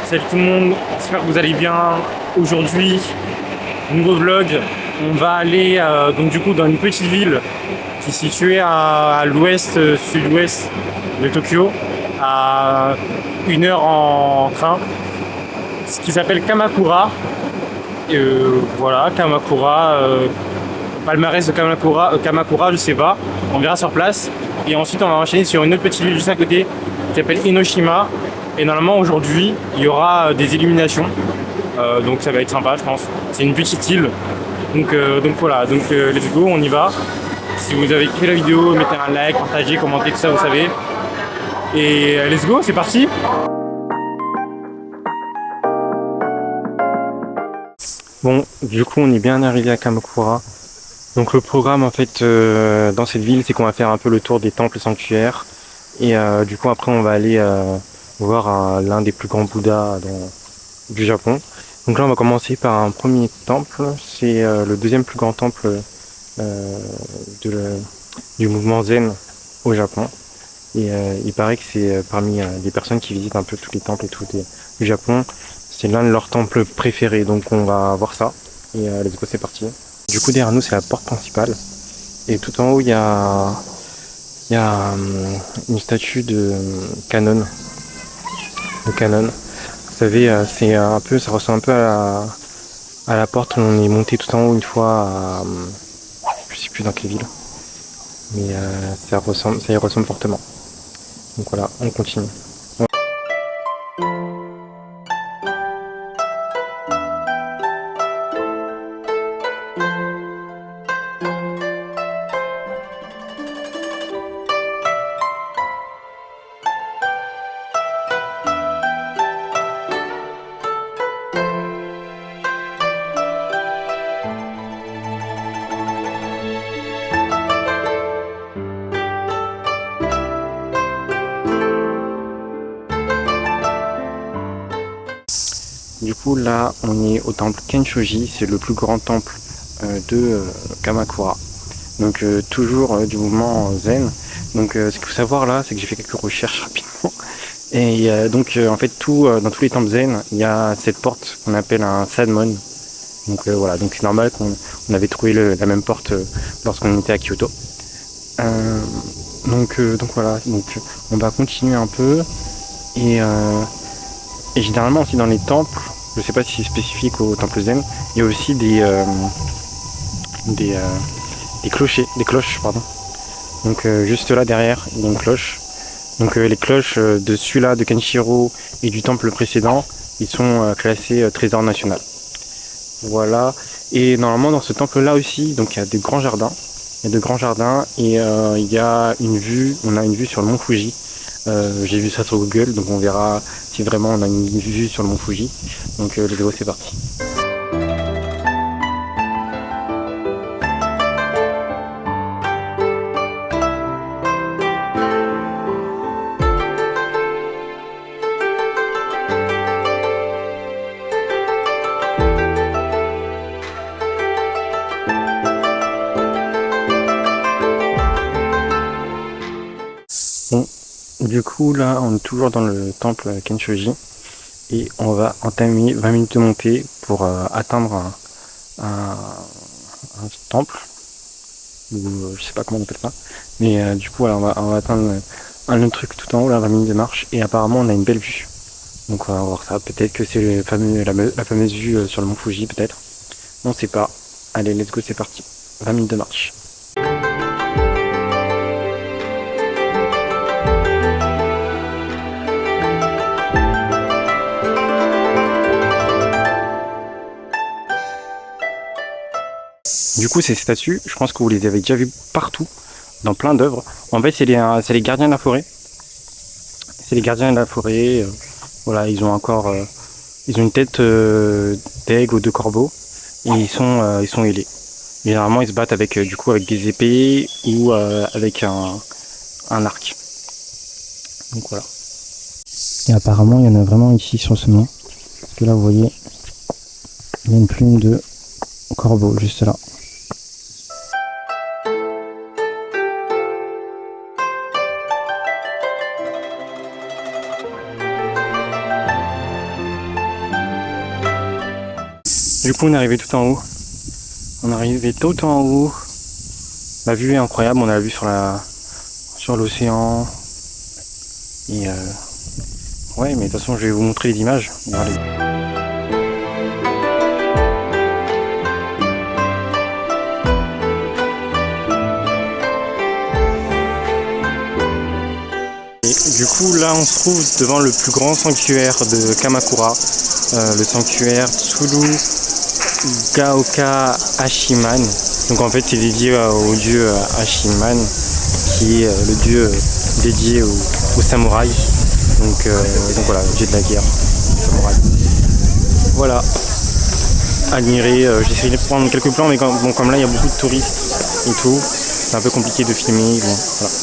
Salut tout le monde, j'espère que vous allez bien. Aujourd'hui, nouveau vlog. On va aller donc du coup dans une petite ville qui est située à l'ouest, sud-ouest de Tokyo, à 1 heure en train, ce qui s'appelle Kamakura. Voilà, Kamakura, palmarès de Kamakura, je sais pas, on verra sur place. Et ensuite on va enchaîner sur une autre petite ville juste à côté qui s'appelle Enoshima. Et normalement aujourd'hui il y aura des illuminations, donc ça va être sympa je pense. C'est une petite île, donc voilà, let's go, on y va. Si vous avez kiffé la vidéo, mettez un like, partagez, commentez, tout ça vous savez. Et let's go, c'est parti. Bon, du coup on est bien arrivé à Kamakura. Donc le programme en fait dans cette ville, c'est qu'on va faire un peu le tour des temples sanctuaires. Et du coup après on va aller voir l'un des plus grands Bouddhas du Japon. Donc là on va commencer par un premier temple, c'est le deuxième plus grand temple du mouvement Zen au Japon. Et il paraît que c'est parmi les personnes qui visitent un peu tous les temples et tout du Japon, c'est l'un de leurs temples préférés, donc on va voir ça. Et let's go, c'est parti. Du coup derrière nous c'est la porte principale. Et tout en haut il y a une statue de Canon. Le Canon. Vous savez, c'est un peu, ça ressemble un peu à la porte où on est monté tout en haut une fois je sais plus dans quelle ville. Mais ça y ressemble fortement. Donc voilà, on continue. Du coup là on est au temple Kenshoji, c'est le plus grand temple de Kamakura. Donc toujours du mouvement zen. Donc ce qu'il faut savoir là, c'est que j'ai fait quelques recherches rapidement. Et donc en fait dans tous les temples zen, il y a cette porte qu'on appelle un Sanmon. Donc voilà, donc c'est normal qu'on avait trouvé la même porte lorsqu'on était à Kyoto. Donc voilà, donc on va continuer un peu. Et généralement aussi dans les temples, je sais pas si c'est spécifique au temple zen, il y a aussi des cloches, pardon. Donc juste là derrière, il y a une cloche. Donc les cloches de celui-là, de Kenshiro et du temple précédent, ils sont classés trésor national. Voilà. Et normalement dans ce temple-là aussi, donc il y a des grands jardins. Il y a de grands jardins et il y a une vue, on a une vue sur le mont Fuji. J'ai vu ça sur Google, donc on verra si vraiment on a une vue sur le mont Fuji. Donc let's go, c'est parti. Bon, du coup là on est toujours dans le temple Kenshoji et on va entamer 20 minutes de montée pour atteindre un temple, ou je sais pas comment on appelle ça, mais du coup voilà, on va atteindre un autre truc tout en haut là, 20 minutes de marche, et apparemment on a une belle vue. Donc on va voir ça, peut-être que c'est la fameuse vue sur le mont Fuji, peut-être. On sait pas. Allez, let's go, c'est parti. 20 minutes de marche. Du coup, ces statues, je pense que vous les avez déjà vues partout, dans plein d'œuvres. En fait, c'est les gardiens de la forêt. C'est les gardiens de la forêt. Voilà, ils ont une tête d'aigle ou de corbeau, et ils sont ailés. Généralement, ils se battent avec avec des épées ou avec un arc. Donc voilà. Et apparemment, il y en a vraiment ici sur ce mont. Parce que là, vous voyez, il y a une plume de corbeau juste là. Du coup, on est arrivé tout en haut. On est arrivé tout en haut. La vue est incroyable. On a la vue sur l'océan. Et ouais, mais de toute façon, je vais vous montrer les images. Regardez. Du coup, là, on se trouve devant le plus grand sanctuaire de Kamakura, le sanctuaire Tsuru Gaoka Hashiman. Donc en fait, c'est dédié au dieu Hashiman, qui est le dieu dédié aux samouraïs. Donc voilà, le dieu de la guerre, samouraï. Voilà, admirer. J'ai essayé de prendre quelques plans, mais comme là, il y a beaucoup de touristes et tout, c'est un peu compliqué de filmer. Bon, voilà.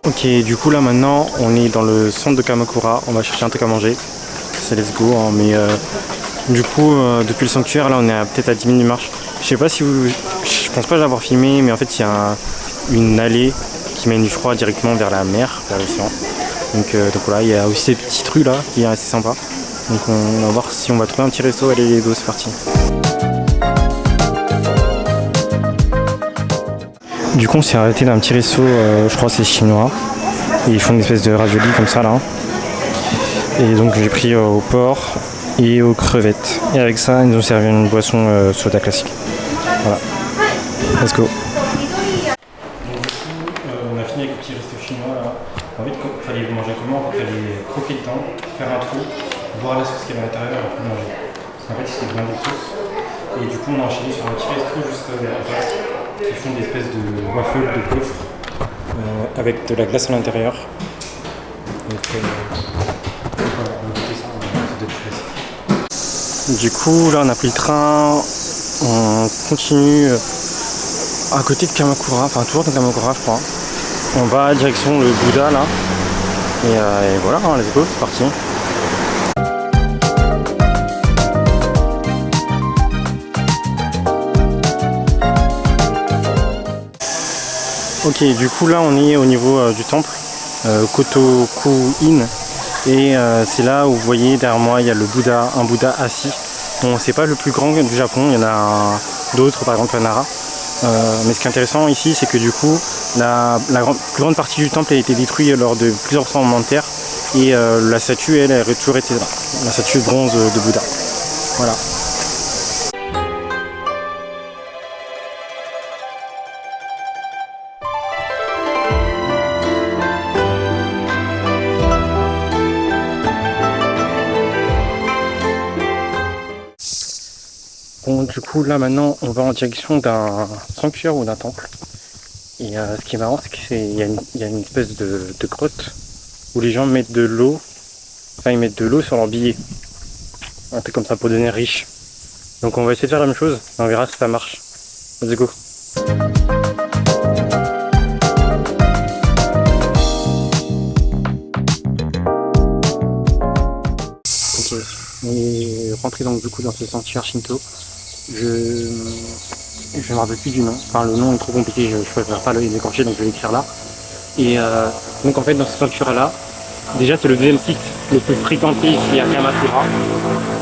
Ok, du coup là maintenant on est dans le centre de Kamakura, on va chercher un truc à manger, c'est let's go, hein, mais du coup depuis le sanctuaire là on est peut-être à 10 minutes de marche. Je sais pas si vous, je pense pas l'avoir filmé, mais en fait il y a une allée qui mène je crois directement vers la mer, vers l'océan. Donc voilà, il y a aussi ces petites rues là qui est assez sympa. Donc on va voir si on va trouver un petit resto, allez les dos, c'est parti. Du coup on s'est arrêté dans un petit resto, je crois que c'est chinois. Et ils font une espèce de ravioli comme ça là. Et donc j'ai pris au porc et aux crevettes. Et avec ça ils nous ont servi une boisson soda classique. Voilà. Let's go. Donc, du coup on a fini avec le petit resto chinois là. En fait il fallait manger comment? Il fallait croquer dedans, faire un trou, boire la sauce qui est à l'intérieur et après manger. Parce qu'en fait c'était plein de sauce. Et du coup on a enchaîné sur un petit resto juste derrière en face. Qui font des espèces de waffles de gaufres avec de la glace à l'intérieur. Donc voilà, on va goûter ça, ça doit être classique. Du coup là on a pris le train, on continue à côté de Kamakura, enfin toujours dans Kamakura je crois. On va direction le Bouddha là. Et voilà, hein, let's go, c'est parti. Ok, du coup là on est au niveau du temple Kotoku-in et c'est là où vous voyez derrière moi il y a le Bouddha, un Bouddha assis. Bon, c'est pas le plus grand du Japon, il y en a d'autres, par exemple à Nara. Mais ce qui est intéressant ici c'est que du coup la plus grande partie du temple a été détruite lors de plusieurs tremblements de terre et la statue elle a toujours été là, la statue de bronze de Bouddha. Voilà. Bon, du coup là maintenant on va en direction d'un sanctuaire ou d'un temple et ce qui est marrant c'est qu'il y a une espèce de grotte où les gens mettent de l'eau, enfin ils mettent de l'eau sur leur billet, un truc comme ça pour devenir riche. Donc on va essayer de faire la même chose et on verra si ça marche. Let's go. Ok, on est rentré donc du coup dans ce sanctuaire Shinto. Je me rappelle plus du nom, enfin le nom est trop compliqué, je préfère pas le décorcher donc je vais l'écrire là. Et donc en fait dans ce sanctuaire là, déjà c'est le deuxième site le plus fréquenté ici à Kamakura.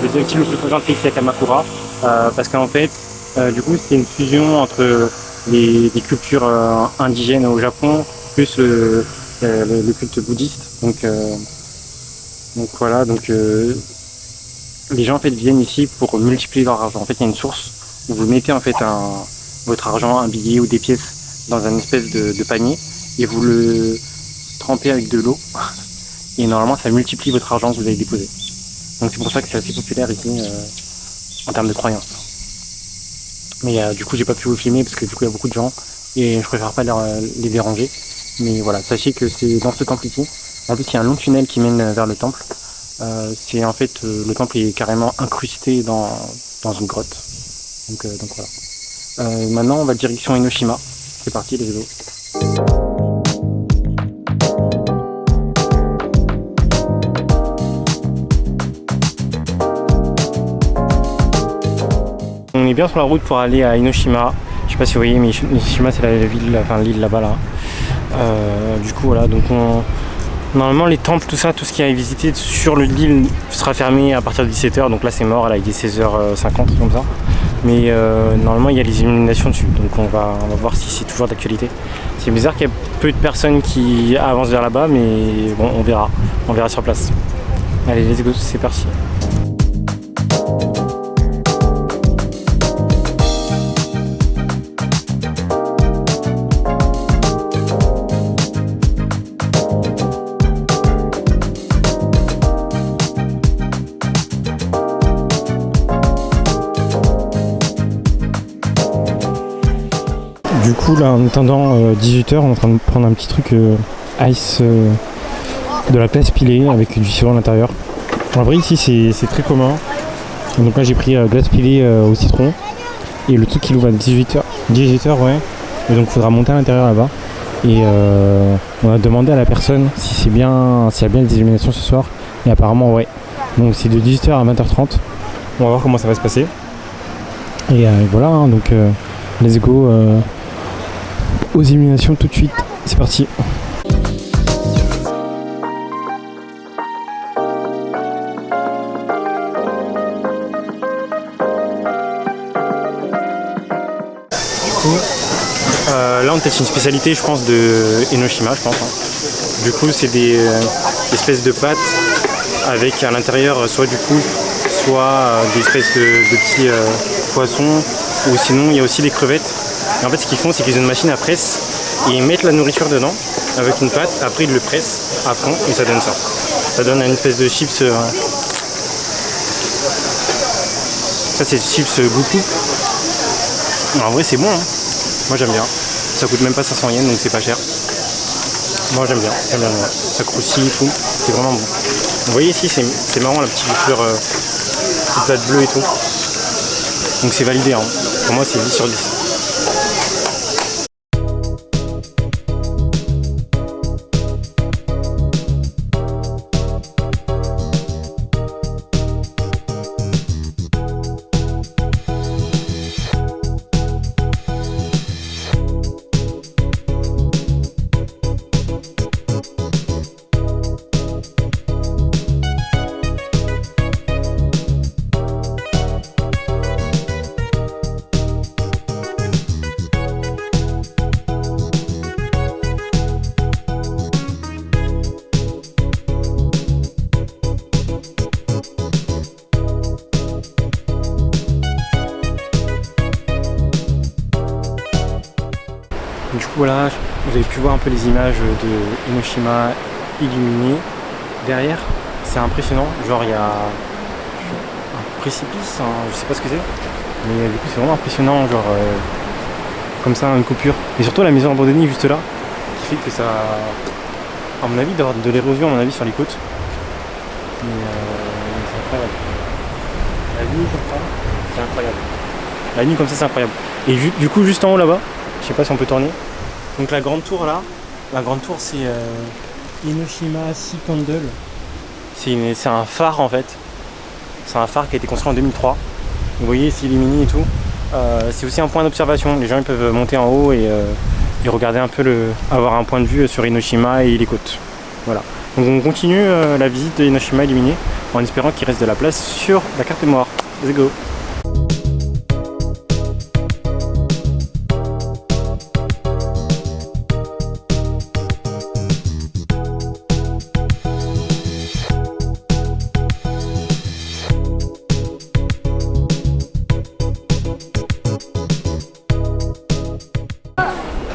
Le deuxième site le plus fréquenté ici à Kamakura, parce qu'en fait du coup c'est une fusion entre les cultures indigènes au Japon plus le culte bouddhiste. Donc voilà, donc les gens en fait viennent ici pour multiplier leur argent. En fait il y a une source où vous mettez en fait votre argent, un billet ou des pièces dans un espèce de panier et vous le trempez avec de l'eau et normalement ça multiplie votre argent que vous avez déposé. Donc c'est pour ça que c'est assez populaire ici en termes de croyances. Mais du coup j'ai pas pu vous filmer parce que du coup il y a beaucoup de gens et je préfère pas les déranger. Mais voilà, sachez que c'est dans ce temple ici. En plus il y a un long tunnel qui mène vers le temple. C'est en fait le temple est carrément incrusté dans une grotte. Donc voilà. Maintenant on va direction Enoshima. C'est parti les vélos. on est bien sur la route pour aller à Enoshima. Je sais pas si vous voyez, mais Enoshima c'est la ville, enfin l'île là-bas là. Du coup voilà, donc normalement les temples, tout ça, tout ce qui est visité sur l'île sera fermé à partir de 17h. Donc là c'est mort, là il est 16h50 comme ça. Mais normalement il y a les illuminations dessus, donc on va voir si c'est toujours d'actualité. C'est bizarre qu'il y ait peu de personnes qui avancent vers là-bas, mais bon, on verra sur place. Allez, let's go, c'est parti. Du coup là en attendant 18h on est en train de prendre un petit truc ice de la place pilée avec du sirop à l'intérieur. En vrai ici c'est très commun. Donc là j'ai pris glace pilée au citron et le truc qui l'ouvre à 18h ouais. Et donc il faudra monter à l'intérieur là-bas. Et on a demandé à la personne s'il y a bien des illuminations ce soir. Et apparemment ouais. Donc c'est de 18h à 20h30. On va voir comment ça va se passer. Et voilà hein, donc let's go aux illuminations tout de suite, c'est parti. Là on teste une spécialité je pense de Enoshima je pense hein. Du coup c'est des espèces de pâtes avec à l'intérieur soit du coup soit des espèces de petits poissons ou sinon il y a aussi des crevettes. Et en fait ce qu'ils font c'est qu'ils ont une machine à presse et ils mettent la nourriture dedans avec une pâte, après ils le pressent à fond et ça donne ça. Ça donne une espèce de chips. Ça c'est chips Goku. En vrai c'est bon hein. Moi j'aime bien. Ça coûte même pas 500 yens donc c'est pas cher. Moi j'aime bien. Ça croustille et tout. C'est vraiment bon. Vous voyez ici c'est marrant la petite fleur, petite pâte bleue et tout. Donc c'est validé hein. Pour moi c'est 10 sur 10. Du coup voilà, vous avez pu voir un peu les images de Enoshima illuminées. Derrière, c'est impressionnant, genre il y a un précipice, hein, je sais pas ce que c'est, mais du coup c'est vraiment impressionnant, genre comme ça une coupure. Et surtout la maison abandonnée juste là, qui fait que ça, à mon avis, d'avoir de l'érosion à mon avis sur les côtes. Mais c'est incroyable. La nuit comme ça, c'est incroyable. La nuit comme ça c'est incroyable. Et du coup juste en haut là-bas, je sais pas si on peut tourner. Donc la grande tour là, la grande tour c'est Enoshima Sea Candle. C'est un phare en fait. C'est un phare qui a été construit en 2003. Vous voyez c'est illuminé et tout. C'est aussi un point d'observation. Les gens ils peuvent monter en haut et regarder un peu avoir un point de vue sur Enoshima et les côtes. Voilà. Donc on continue la visite de Enoshima illuminée en espérant qu'il reste de la place sur la carte mémoire. Let's go.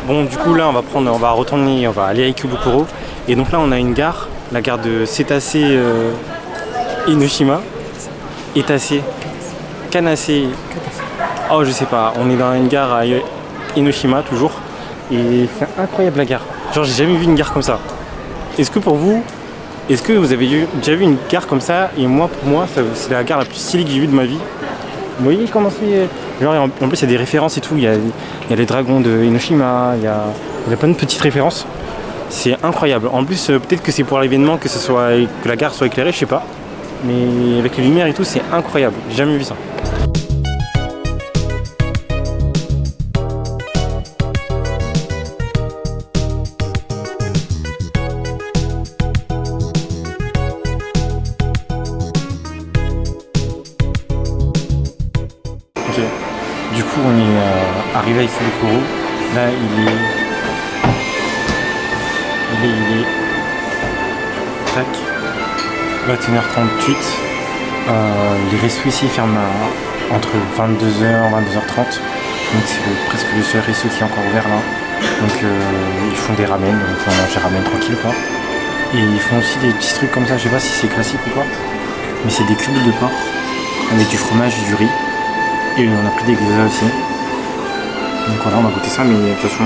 Bon du coup là on va aller à Ikebukuro et donc là on a une gare, la gare de Setase Enoshima, Etase, Kanase, oh je sais pas, on est dans une gare à Enoshima toujours et c'est incroyable la gare, genre j'ai jamais vu une gare comme ça. Est-ce que vous avez déjà vu une gare comme ça? Et moi pour moi c'est la gare la plus stylée que j'ai vue de ma vie. Vous voyez comment c'est. Genre en plus il y a des références et tout, il y a les dragons de Enoshima, il y a plein de petites références. C'est incroyable. En plus peut-être que c'est pour l'événement que la gare soit éclairée, je sais pas. Mais avec les lumières et tout c'est incroyable, j'ai jamais vu ça. arrivé à Ikebukuro. Là, il est... Tac. 21h38. Les restos ici ferment entre 22h et 22h30. Donc c'est presque le seul resto qui est encore ouvert là. Donc ils font des ramen, donc on mange des ramen tranquille quoi. Et ils font aussi des petits trucs comme ça, je sais pas si c'est classique ou quoi. Mais c'est des cubes de porc avec du fromage et du riz. Et on a pris des gyoza aussi. Donc voilà, on va goûter ça, mais de toute façon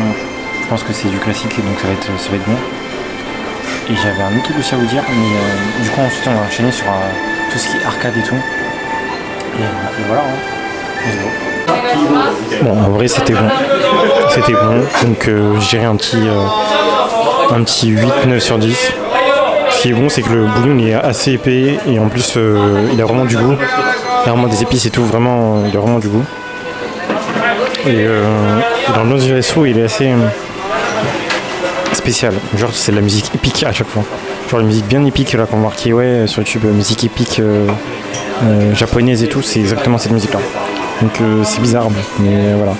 je pense que c'est du classique donc ça va être bon. Et j'avais un autre truc aussi à vous dire, mais du coup ensuite on va enchaîner sur tout ce qui est arcade et tout. Et voilà, hein. Bon, en vrai c'était bon. C'était bon, donc je dirais un petit 8-9 sur 10. Ce qui est bon, c'est que le bouillon il est assez épais et en plus il a vraiment du goût. Il y a vraiment des épices et tout, vraiment, il a vraiment du goût. Et l'ambiance du resto il est assez spécial. Genre c'est de la musique épique à chaque fois. Genre la musique bien épique là qu'on marquait ouais, sur YouTube, musique épique japonaise et tout, c'est exactement cette musique là. Donc c'est bizarre, mais voilà.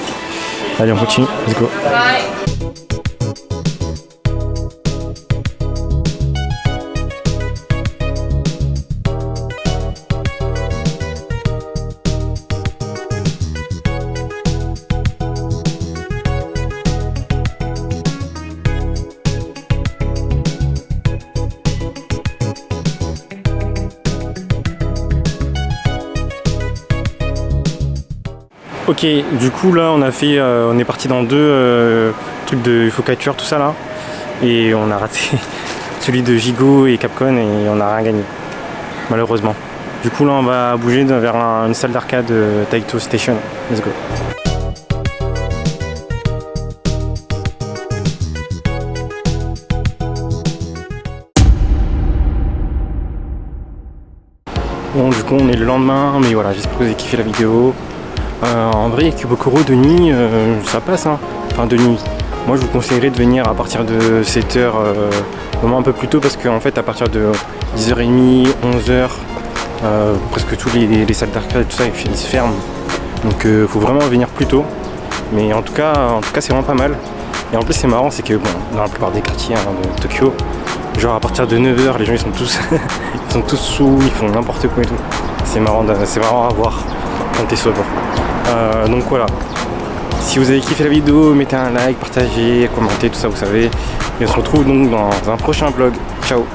Allez on continue, let's go. Ok, du coup là on est parti dans deux trucs de Ufocatuur, tout ça là, et on a raté celui de Gigot et Capcom et on n'a rien gagné, malheureusement. Du coup là on va bouger vers une salle d'arcade Taito Station, let's go. Bon du coup on est le lendemain, mais voilà, j'espère que vous avez kiffé la vidéo. En vrai, Ikebukuro de nuit, ça passe, hein. Enfin de nuit. Moi je vous conseillerais de venir à partir de 7h, vraiment un peu plus tôt, parce qu'en fait à partir de 10h30, 11h, presque tous les salles d'arcade et tout ça ils se ferment. Donc faut vraiment venir plus tôt. Mais en tout cas c'est vraiment pas mal. Et en plus c'est marrant, c'est que bon, dans la plupart des quartiers hein, de Tokyo, genre à partir de 9h les gens ils sont tous sous, ils font n'importe quoi et tout. C'est marrant à voir quand t'es sobre. Donc voilà, si vous avez kiffé la vidéo, mettez un like, partagez, commentez, tout ça vous savez. Et on se retrouve donc dans un prochain vlog. Ciao.